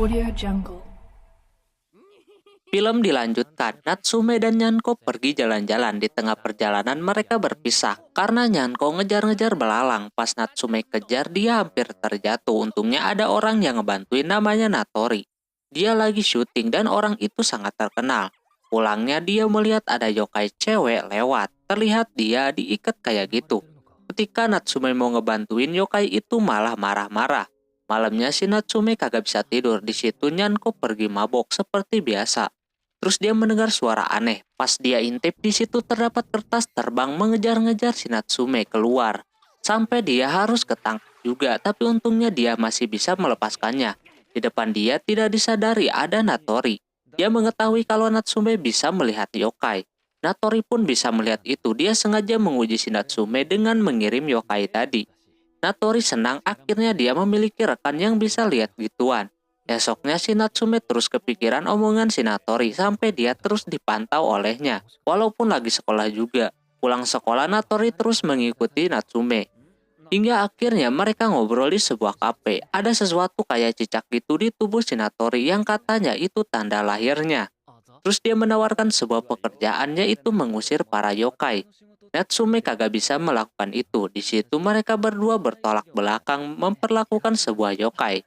Audio Jungle. Film dilanjutkan, Natsume dan Nyanko pergi jalan-jalan. Di tengah perjalanan mereka berpisah karena Nyanko ngejar-ngejar belalang. Pas Natsume kejar, dia hampir terjatuh. Untungnya ada orang yang ngebantuin, namanya Natori. Dia lagi syuting dan orang itu sangat terkenal. Pulangnya dia melihat ada yokai cewek lewat. Terlihat dia diikat kayak gitu. Ketika Natsume mau ngebantuin, yokai itu malah marah-marah. Malamnya si Natsume kagak bisa tidur. Di situ Nyanko pergi mabok seperti biasa. Terus dia mendengar suara aneh. Pas dia intip, di situ terdapat kertas terbang mengejar-ngejar si Natsume keluar. Sampai dia harus ketangkap juga, tapi untungnya dia masih bisa melepaskannya. Di depan dia tidak disadari ada Natori. Dia mengetahui kalau Natsume bisa melihat yokai. Natori pun bisa melihat itu. Dia sengaja menguji si Natsume dengan mengirim yokai tadi. Natori senang akhirnya dia memiliki rekan yang bisa lihat gituan. Esoknya si Natsume terus kepikiran omongan si Natori sampai dia terus dipantau olehnya. Walaupun lagi sekolah juga. Pulang sekolah Natori terus mengikuti Natsume. Hingga akhirnya mereka ngobrol di sebuah kafe. Ada sesuatu kayak cicak gitu di tubuh si Natori yang katanya itu tanda lahirnya. Terus dia menawarkan sebuah pekerjaan yaitu mengusir para yokai. Natsume kagak bisa melakukan itu. Di situ mereka berdua bertolak belakang memperlakukan sebuah yokai.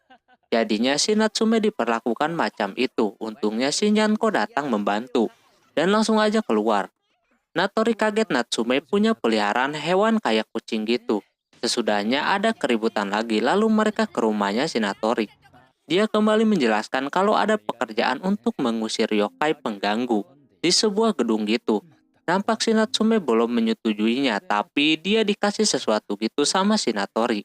Jadinya si Natsume diperlakukan macam itu. Untungnya si Nyanko datang membantu dan langsung aja keluar. Natori kaget Natsume punya peliharaan hewan kayak kucing gitu. Sesudahnya ada keributan lagi, lalu mereka ke rumahnya si Natori. Dia kembali menjelaskan kalau ada pekerjaan untuk mengusir yokai pengganggu di sebuah gedung gitu. Nampak si Natsume belum menyetujuinya, tapi dia dikasih sesuatu gitu sama si Natori.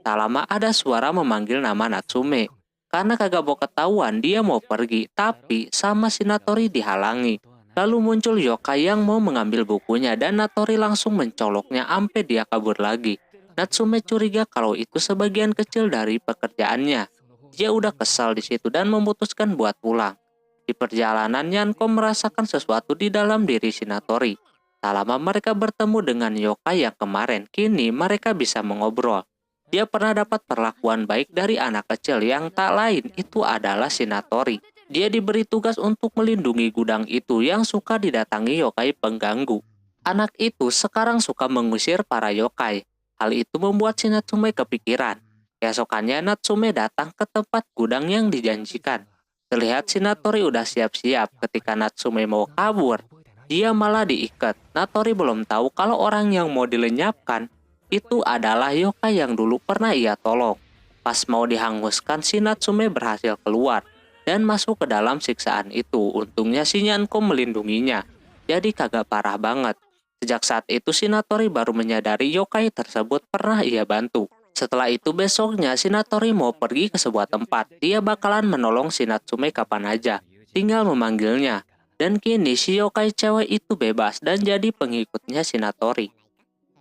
Tak lama ada suara memanggil nama Natsume. Karena kagak mau ketahuan dia mau pergi, tapi sama si Natori dihalangi. Lalu muncul yokai yang mau mengambil bukunya dan Natori langsung mencoloknya sampai dia kabur lagi. Natsume curiga kalau itu sebagian kecil dari pekerjaannya. Dia udah kesal di situ dan memutuskan buat pulang. Di perjalanan Nyanko merasakan sesuatu di dalam diri si Natori. Tak lama mereka bertemu dengan yokai yang kemarin. Kini mereka bisa mengobrol. Dia pernah dapat perlakuan baik dari anak kecil yang tak lain itu adalah si Natori. Dia diberi tugas untuk melindungi gudang itu yang suka didatangi yokai pengganggu. Anak itu sekarang suka mengusir para yokai. Hal itu membuat si Natsume kepikiran. Keesokannya Natsume datang ke tempat gudang yang dijanjikan. Terlihat si Natori udah siap-siap. Ketika Natsume mau kabur, dia malah diikat. Natori belum tahu kalau orang yang mau dilenyapkan itu adalah yokai yang dulu pernah ia tolong. Pas mau dihanguskan, si Natsume berhasil keluar dan masuk ke dalam siksaan itu. Untungnya si Nyanko melindunginya, jadi kagak parah banget. Sejak saat itu si Natori baru menyadari yokai tersebut pernah ia bantu. Setelah itu besoknya si Natori mau pergi ke sebuah tempat. Dia bakalan menolong si Natsume kapan aja, tinggal memanggilnya. Dan kini si yokai cewek itu bebas dan jadi pengikutnya si Natori.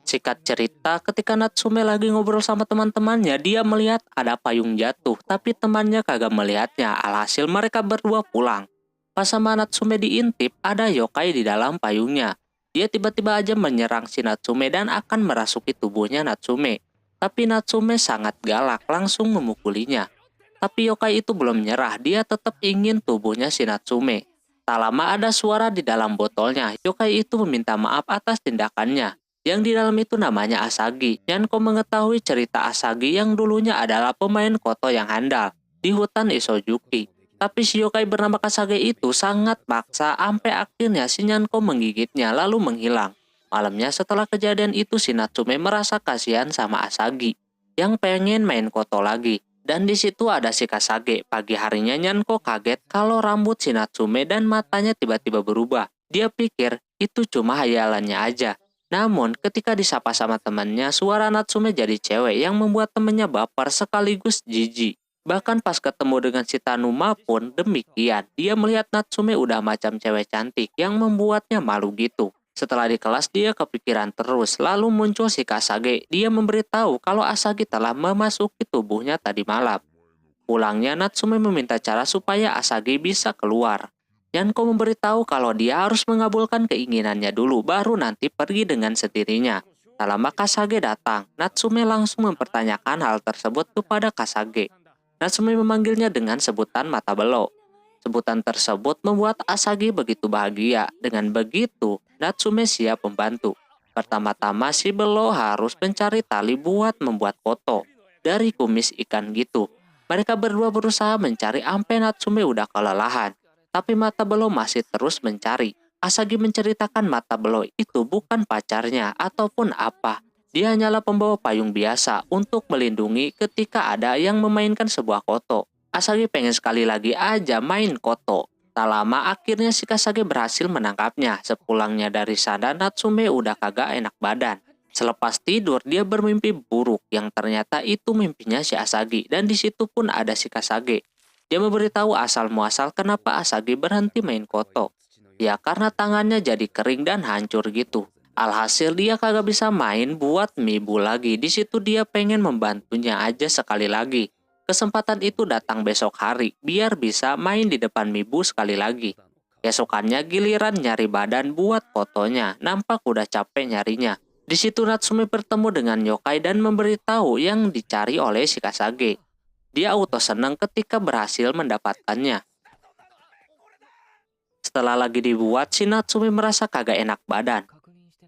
Singkat cerita, ketika Natsume lagi ngobrol sama teman-temannya, dia melihat ada payung jatuh, tapi temannya kagak melihatnya. Alhasil mereka berdua pulang. Pas sama Natsume diintip, ada yokai di dalam payungnya. Dia tiba-tiba aja menyerang si Natsume dan akan merasuki tubuhnya Natsume. Tapi Natsume sangat galak, langsung memukulinya. Tapi yokai itu belum menyerah, dia tetap ingin tubuhnya si Natsume. Tak lama ada suara di dalam botolnya, yokai itu meminta maaf atas tindakannya. Yang di dalam itu namanya Asagi. Nyanko mengetahui cerita Asagi yang dulunya adalah pemain koto yang handal di hutan Isojuki. Tapi si yokai bernama Kasage itu sangat paksa sampai akhirnya si Nyanko menggigitnya lalu menghilang. Malamnya setelah kejadian itu si Natsume merasa kasihan sama Asagi yang pengen main koto lagi. Dan di situ ada si Kasage. Pagi harinya Nyanko kaget kalau rambut si Natsume dan matanya tiba-tiba berubah. Dia pikir itu cuma hayalannya aja. Namun, ketika disapa sama temannya, suara Natsume jadi cewek yang membuat temannya baper sekaligus jijik. Bahkan pas ketemu dengan si Tanuma pun demikian. Dia melihat Natsume udah macam cewek cantik yang membuatnya malu gitu. Setelah di kelas dia kepikiran terus, lalu muncul si Kasage. Dia memberitahu kalau Asagi telah memasuki tubuhnya tadi malam. Pulangnya Natsume meminta cara supaya Asagi bisa keluar. Yanko memberitahu kalau dia harus mengabulkan keinginannya dulu, baru nanti pergi dengan sendirinya. Tak lama Kasage datang. Natsume langsung mempertanyakan hal tersebut kepada Kasage. Natsume memanggilnya dengan sebutan mata belok. Sebutan tersebut membuat Asagi begitu bahagia. Dengan begitu, Natsume siap membantu. Pertama-tama si belok harus mencari tali buat membuat koto dari kumis ikan gitu. Mereka berdua berusaha mencari sampai Natsume udah kelelahan. Tapi mata belok masih terus mencari. Asagi menceritakan mata belok itu bukan pacarnya ataupun apa. Dia hanyalah pembawa payung biasa untuk melindungi ketika ada yang memainkan sebuah koto. Asagi pengen sekali lagi aja main koto. Tak lama akhirnya si Kasage berhasil menangkapnya. Sepulangnya dari sana Natsume udah kagak enak badan. Selepas tidur dia bermimpi buruk yang ternyata itu mimpinya si Asagi dan di situ pun ada si Kasage. Dia memberitahu asal muasal kenapa Asagi berhenti main koto. Ya karena tangannya jadi kering dan hancur gitu. Alhasil dia kagak bisa main buat Mibu lagi. Di situ dia pengen membantunya aja sekali lagi. Kesempatan itu datang besok hari biar bisa main di depan Mibu sekali lagi. Keesokannya giliran nyari badan buat fotonya. Nampak udah capek nyarinya. Di situ Natsume bertemu dengan yokai dan memberitahu yang dicari oleh si Kasage. Dia auto senang ketika berhasil mendapatkannya. Setelah lagi dibuat, si Natsume merasa kagak enak badan.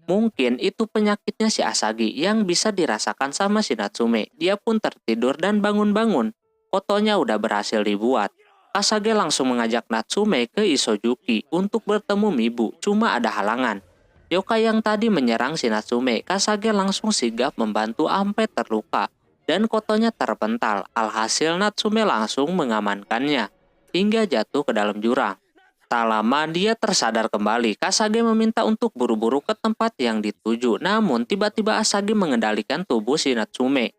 Mungkin itu penyakitnya si Asagi yang bisa dirasakan sama si Natsume. Dia pun tertidur dan bangun-bangun. Fotonya udah berhasil dibuat. Kasage langsung mengajak Natsume ke Isojuki untuk bertemu Mibu. Cuma ada halangan. Yokai yang tadi menyerang si Natsume, Kasage langsung sigap membantu sampai terluka. Dan fotonya terpental. Alhasil Natsume langsung mengamankannya hingga jatuh ke dalam jurang. Tak lama dia tersadar kembali. Kasage meminta untuk buru-buru ke tempat yang dituju. Namun tiba-tiba Asagi mengendalikan tubuh si Natsume.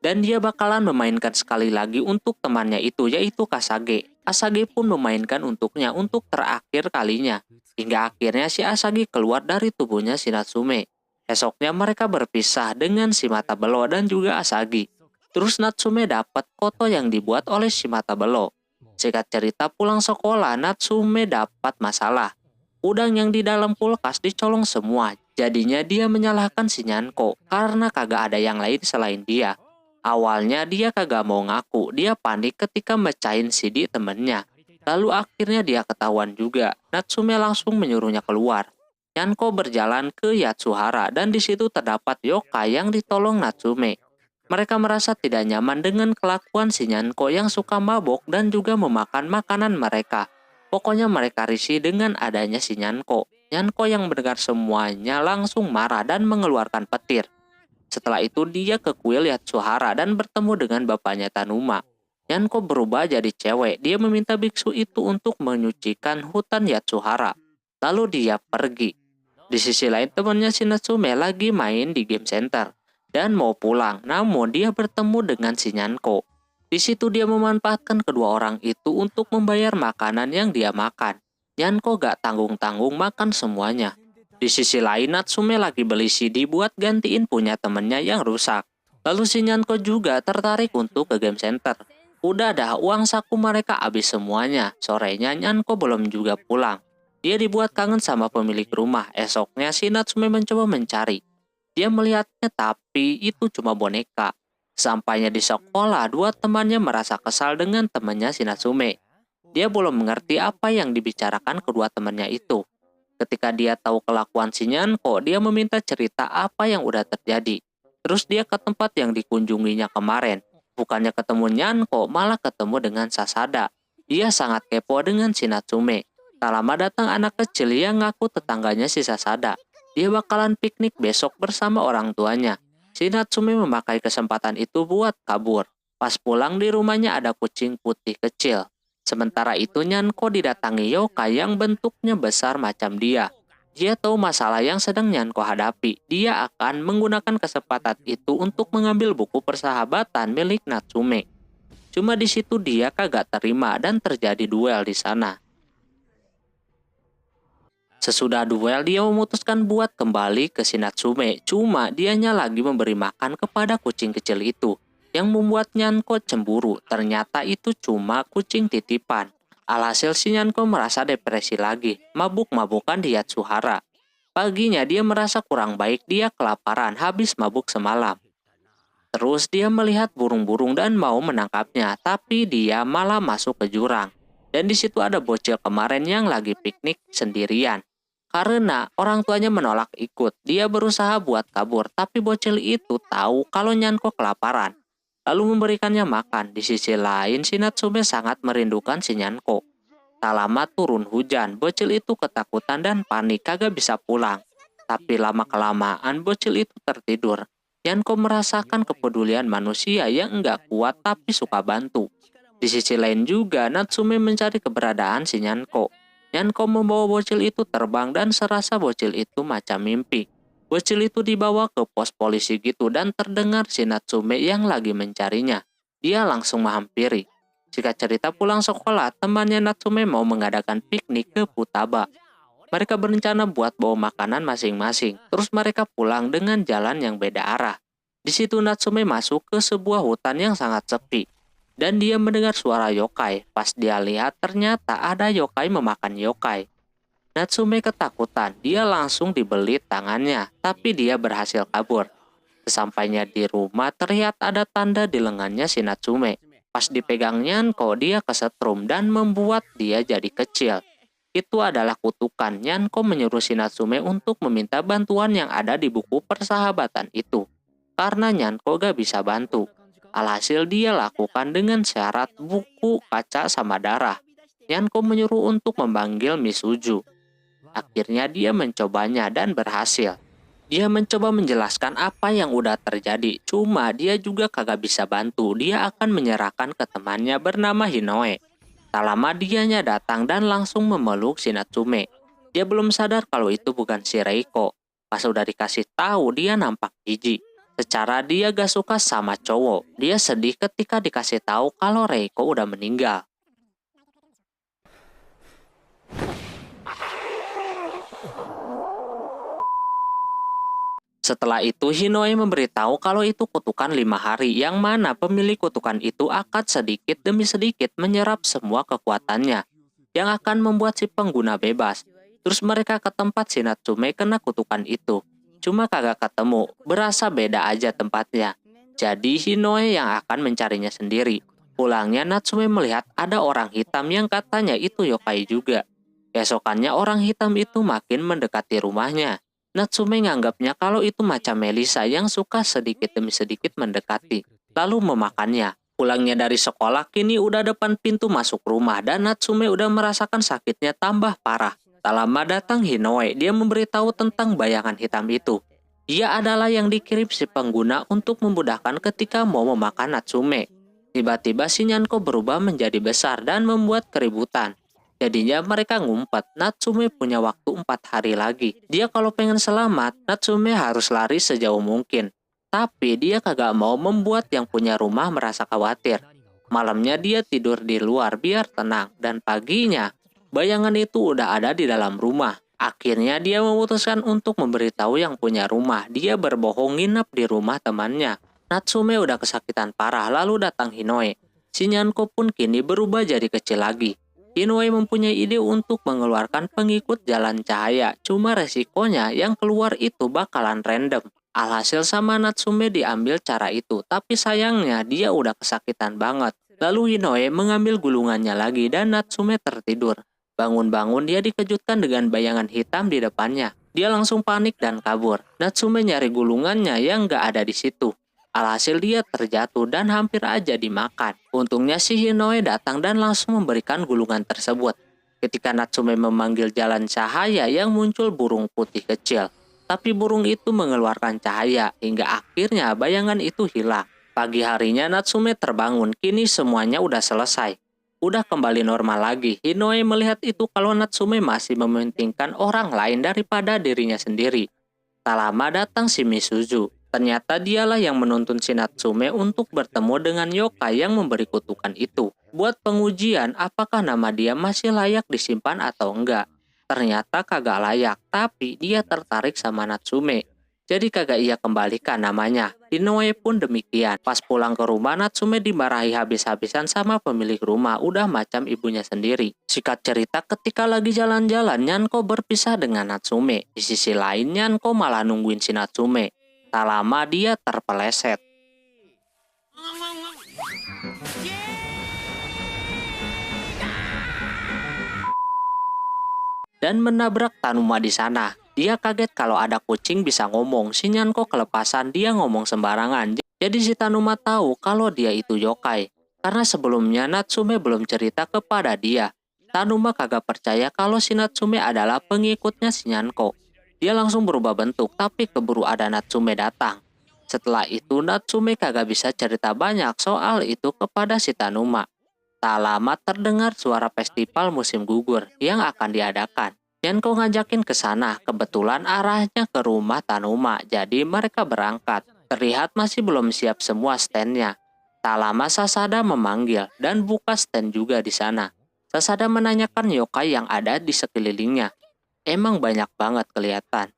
Dan dia bakalan memainkan sekali lagi untuk temannya itu yaitu Kasage. Asagi pun memainkan untuknya untuk terakhir kalinya. Hingga akhirnya si Asagi keluar dari tubuhnya si Natsume. Esoknya mereka berpisah dengan si Mata Belo dan juga Asagi. Terus Natsume dapat foto yang dibuat oleh si Mata Belo. Singkat cerita pulang sekolah, Natsume dapat masalah. Udang yang di dalam kulkas dicolong semua. Jadinya dia menyalahkan si Nyanko karena kagak ada yang lain selain dia. Awalnya dia kagak mau ngaku. Dia panik ketika mecahin CD temennya. Lalu akhirnya dia ketahuan juga. Natsume langsung menyuruhnya keluar. Nyanko berjalan ke Yatsuhara dan di situ terdapat yokai yang ditolong Natsume. Mereka merasa tidak nyaman dengan kelakuan si Nyanko yang suka mabok dan juga memakan makanan mereka. Pokoknya mereka risih dengan adanya si Nyanko. Nyanko yang mendengar semuanya langsung marah dan mengeluarkan petir. Setelah itu dia ke kuil Yatsuhara dan bertemu dengan bapaknya Tanuma. Nyanko berubah jadi cewek. Dia meminta biksu itu untuk menyucikan hutan Yatsuhara. Lalu dia pergi. Di sisi lain temannya si Natsume lagi main di game center dan mau pulang, namun dia bertemu dengan si Nyanko. Di situ dia memanfaatkan kedua orang itu untuk membayar makanan yang dia makan. Nyanko gak tanggung-tanggung makan semuanya. Di sisi lain Natsume lagi beli CD buat gantiin punya temennya yang rusak. Lalu si Nyanko juga tertarik untuk ke game center. Udah dah uang saku mereka habis semuanya. Sorenya Nyanko belum juga pulang. Dia dibuat kangen sama pemilik rumah. Esoknya si Natsume mencoba mencari. Dia melihatnya tapi itu cuma boneka. Sampainya di sekolah, dua temannya merasa kesal dengan temannya si Natsume. Dia belum mengerti apa yang dibicarakan kedua temannya itu. Ketika dia tahu kelakuan si Nyanko, dia meminta cerita apa yang udah terjadi. Terus dia ke tempat yang dikunjunginya kemarin. Bukannya ketemu Nyanko, malah ketemu dengan Sasada. Dia sangat kepo dengan si Natsume. Tak lama datang anak kecil yang ngaku tetangganya si Sasada. Dia bakalan piknik besok bersama orang tuanya. Si Natsume memakai kesempatan itu buat kabur. Pas pulang di rumahnya ada kucing putih kecil. Sementara itu Nyanko didatangi yokai yang bentuknya besar macam dia. Dia tahu masalah yang sedang Nyanko hadapi. Dia akan menggunakan kesempatan itu untuk mengambil buku persahabatan milik Natsume. Cuma di situ dia kagak terima dan terjadi duel di sana. Sesudah duel dia memutuskan buat kembali ke si Natsume. Cuma dianya lagi memberi makan kepada kucing kecil itu. Yang membuat Nyanko cemburu. Ternyata itu cuma kucing titipan. Alhasil si Nyanko merasa depresi lagi. Mabuk-mabukan di Yatsuhara. Paginya dia merasa kurang baik. Dia kelaparan habis mabuk semalam. Terus dia melihat burung-burung dan mau menangkapnya, tapi dia malah masuk ke jurang. Dan di situ ada bocil kemarin yang lagi piknik sendirian. Karena orang tuanya menolak ikut, dia berusaha buat kabur, tapi bocil itu tahu kalau Nyanko kelaparan, lalu memberikannya makan. Di sisi lain, si Natsume sangat merindukan si Nyanko. Tak lama turun hujan, bocil itu ketakutan dan panik kagak bisa pulang. Tapi lama-kelamaan bocil itu tertidur. Nyanko merasakan kepedulian manusia yang enggak kuat tapi suka bantu. Di sisi lain juga, Natsume mencari keberadaan si Nyanko. Nyanko membawa bocil itu terbang dan serasa bocil itu macam mimpi. Bocil itu dibawa ke pos polisi gitu dan terdengar si Natsume yang lagi mencarinya. Dia langsung menghampiri. Jika cerita pulang sekolah, temannya Natsume mau mengadakan piknik ke Futaba. Mereka berencana buat bawa makanan masing-masing. Terus mereka pulang dengan jalan yang beda arah. Di situ Natsume masuk ke sebuah hutan yang sangat sepi. Dan dia mendengar suara yokai. Pas dia lihat ternyata ada yokai memakan yokai. Natsume ketakutan, dia langsung dibelit tangannya, tapi dia berhasil kabur. Sesampainya di rumah terlihat ada tanda di lengannya si Natsume. Pas dipegang Nyanko, dia kesetrum dan membuat dia jadi kecil. Itu adalah kutukan. Nyanko menyuruh si Natsume untuk meminta bantuan yang ada di buku persahabatan itu. Karena Nyanko gak bisa bantu. Alhasil dia lakukan dengan syarat buku kaca sama darah. Nyanko menyuruh untuk memanggil Misuju. Akhirnya dia mencobanya dan berhasil. Dia mencoba menjelaskan apa yang udah terjadi. Cuma dia juga kagak bisa bantu. Dia akan menyerahkan ke temannya bernama Hinoe. Tak lama dianya datang dan langsung memeluk si Natsume. Dia belum sadar kalau itu bukan si Reiko. Pas udah dikasih tahu dia nampak jijik. Secara dia gak suka sama cowok. Dia sedih ketika dikasih tahu kalau Reiko udah meninggal. Setelah itu Hinoe memberitahu kalau itu kutukan 5 hari, yang mana pemilik kutukan itu akan sedikit demi sedikit menyerap semua kekuatannya, yang akan membuat si pengguna bebas. Terus mereka ke tempat si Natsume kena kutukan itu. Cuma kagak ketemu, berasa beda aja tempatnya. Jadi Hinoe yang akan mencarinya sendiri. Pulangnya Natsume melihat ada orang hitam yang katanya itu yokai juga. Keesokannya orang hitam itu makin mendekati rumahnya. Natsume nganggapnya kalau itu macam Melisa yang suka sedikit demi sedikit mendekati, lalu memakannya. Pulangnya dari sekolah kini udah depan pintu masuk rumah dan Natsume udah merasakan sakitnya tambah parah. Tak lama datang Hinoe, dia memberitahu tentang bayangan hitam itu. Dia adalah yang dikirim si pengguna untuk memudahkan ketika mau memakan Natsume. Tiba-tiba si Nyanko berubah menjadi besar dan membuat keributan. Jadinya mereka ngumpet. Natsume punya waktu 4 hari lagi. Dia kalau pengen selamat, Natsume harus lari sejauh mungkin. Tapi dia kagak mau membuat yang punya rumah merasa khawatir. Malamnya dia tidur di luar biar tenang. Dan paginya, bayangan itu udah ada di dalam rumah. Akhirnya dia memutuskan untuk memberitahu yang punya rumah. Dia berbohong nginep di rumah temannya. Natsume udah kesakitan parah, lalu datang Hinoe. Si Nyanko pun kini berubah jadi kecil lagi. Hinoe mempunyai ide untuk mengeluarkan pengikut jalan cahaya. Cuma resikonya yang keluar itu bakalan random. Alhasil sama Natsume diambil cara itu. Tapi sayangnya dia udah kesakitan banget. Lalu Hinoe mengambil gulungannya lagi dan Natsume tertidur. Bangun-bangun dia dikejutkan dengan bayangan hitam di depannya. Dia langsung panik dan kabur. Natsume nyari gulungannya yang gak ada di situ. Alhasil dia terjatuh dan hampir aja dimakan. Untungnya si Hinoe datang dan langsung memberikan gulungan tersebut. Ketika Natsume memanggil jalan cahaya yang muncul burung putih kecil. Tapi burung itu mengeluarkan cahaya hingga akhirnya bayangan itu hilang. Pagi harinya Natsume terbangun, kini semuanya udah selesai. Udah kembali normal lagi. Hinoe melihat itu kalau Natsume masih mementingkan orang lain daripada dirinya sendiri. Tak lama datang si Misuzu. Ternyata dialah yang menuntun si Natsume untuk bertemu dengan yokai yang memberi kutukan itu. Buat pengujian apakah nama dia masih layak disimpan atau enggak. Ternyata kagak layak, tapi dia tertarik sama Natsume. Jadi kagak ia kembalikan namanya. Hinoe pun demikian. Pas pulang ke rumah, Natsume dimarahi habis-habisan sama pemilik rumah. Udah macam ibunya sendiri. Singkat cerita, ketika lagi jalan-jalan, Nyanko berpisah dengan Natsume. Di sisi lain, Nyanko malah nungguin si Natsume. Tak lama dia terpeleset. dan menabrak Tanuma di sana. Dia kaget kalau ada kucing bisa ngomong. Si Nyanko kelepasan, dia ngomong sembarangan. Jadi si Tanuma tahu kalau dia itu yokai. Karena sebelumnya Natsume belum cerita kepada dia. Tanuma kagak percaya kalau si Natsume adalah pengikutnya si Nyanko. Dia langsung berubah bentuk, tapi keburu ada Natsume datang. Setelah itu Natsume kagak bisa cerita banyak soal itu kepada si Tanuma. Tak lama terdengar suara festival musim gugur yang akan diadakan. Nyanko ngajakin ke sana, kebetulan arahnya ke rumah Tanuma, jadi mereka berangkat. Terlihat masih belum siap semua standnya. Tak lama Sasada memanggil dan buka stand juga di sana. Sasada menanyakan yokai yang ada di sekelilingnya. Emang banyak banget kelihatan.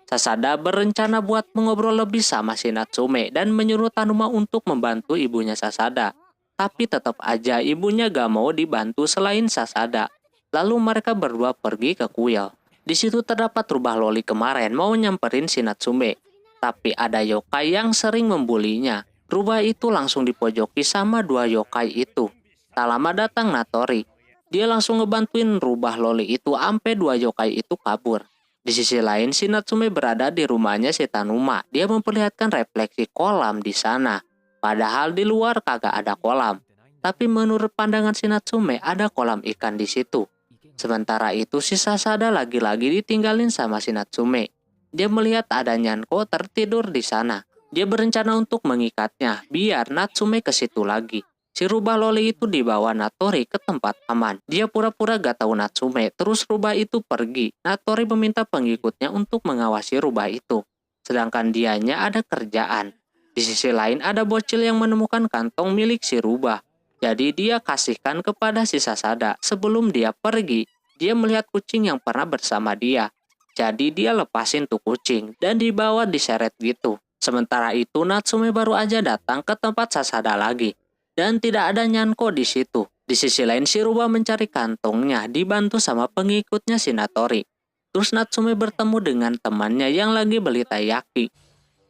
Sasada berencana buat mengobrol lebih sama si Natsume dan menyuruh Tanuma untuk membantu ibunya Sasada. Tapi tetap aja ibunya gak mau dibantu selain Sasada. Lalu mereka berdua pergi ke kuil. Di situ terdapat rubah loli kemarin mau nyamperin si Natsume. Tapi ada yokai yang sering membulinya. Rubah itu langsung dipojoki sama dua yokai itu. Tak lama datang Natori. Dia langsung ngebantuin rubah loli itu sampai dua yokai itu kabur. Di sisi lain si Natsume berada di rumahnya si Tanuma. Dia memperlihatkan refleksi kolam di sana. Padahal di luar kagak ada kolam. Tapi menurut pandangan si Natsume ada kolam ikan di situ. Sementara itu si Sasada lagi-lagi ditinggalin sama si Natsume. Dia melihat ada Nyanko tertidur di sana. Dia berencana untuk mengikatnya biar Natsume ke situ lagi. Si rubah loli itu dibawa Natori ke tempat aman. Dia pura-pura gak tahu Natsume. Terus rubah itu pergi. Natori meminta pengikutnya untuk mengawasi rubah itu. Sedangkan dianya ada kerjaan. Di sisi lain ada bocil yang menemukan kantong milik si rubah. Jadi dia kasihkan kepada si Sasada. Sebelum dia pergi, dia melihat kucing yang pernah bersama dia. Jadi dia lepasin tuh kucing dan dibawa diseret gitu. Sementara itu Natsume baru aja datang ke tempat Sasada lagi. Dan tidak ada Nyanko di situ. Di sisi lain si rubah mencari kantongnya dibantu sama pengikutnya si Natori. Terus Natsume bertemu dengan temannya yang lagi beli taiyaki.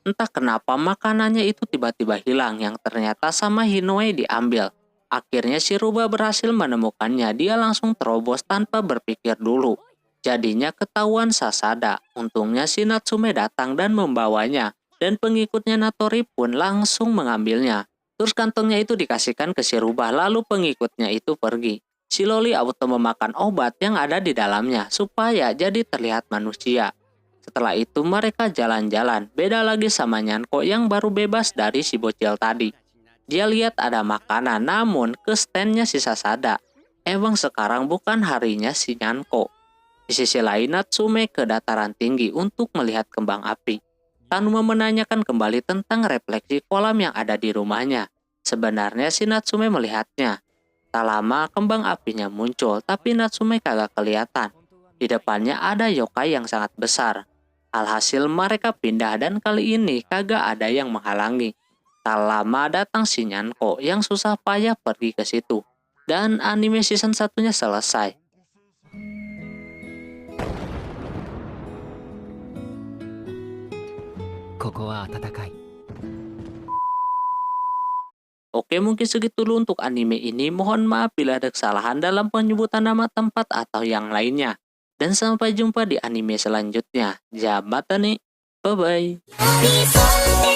Entah kenapa makanannya itu tiba-tiba hilang yang ternyata sama Hinoe diambil. Akhirnya si rubah berhasil menemukannya. Dia langsung terobos tanpa berpikir dulu. Jadinya ketahuan Sasada. Untungnya si Natsume datang dan membawanya. Dan pengikutnya Natori pun langsung mengambilnya. Terus kantongnya itu dikasihkan ke si rubah. Lalu pengikutnya itu pergi. Si loli auto memakan obat yang ada di dalamnya supaya jadi terlihat manusia. Setelah itu mereka jalan-jalan, beda lagi sama Nyanko yang baru bebas dari si bocil tadi. Dia lihat ada makanan, namun ke standnya si Sasada. Emang sekarang bukan harinya si Nyanko. Di sisi lain Natsume ke dataran tinggi untuk melihat kembang api. Tanuma menanyakan kembali tentang refleksi kolam yang ada di rumahnya. Sebenarnya si Natsume melihatnya. Tak lama kembang apinya muncul, tapi Natsume kagak kelihatan. Di depannya ada yokai yang sangat besar. Alhasil mereka pindah dan kali ini kagak ada yang menghalangi. Tak lama datang si Nyanko yang susah payah pergi ke situ. Dan anime season satunya selesai. Oke, mungkin segitu dulu untuk anime ini. Mohon maaf bila ada kesalahan dalam penyebutan nama tempat atau yang lainnya. Dan sampai jumpa di anime selanjutnya. Jabatan nih. Bye-bye.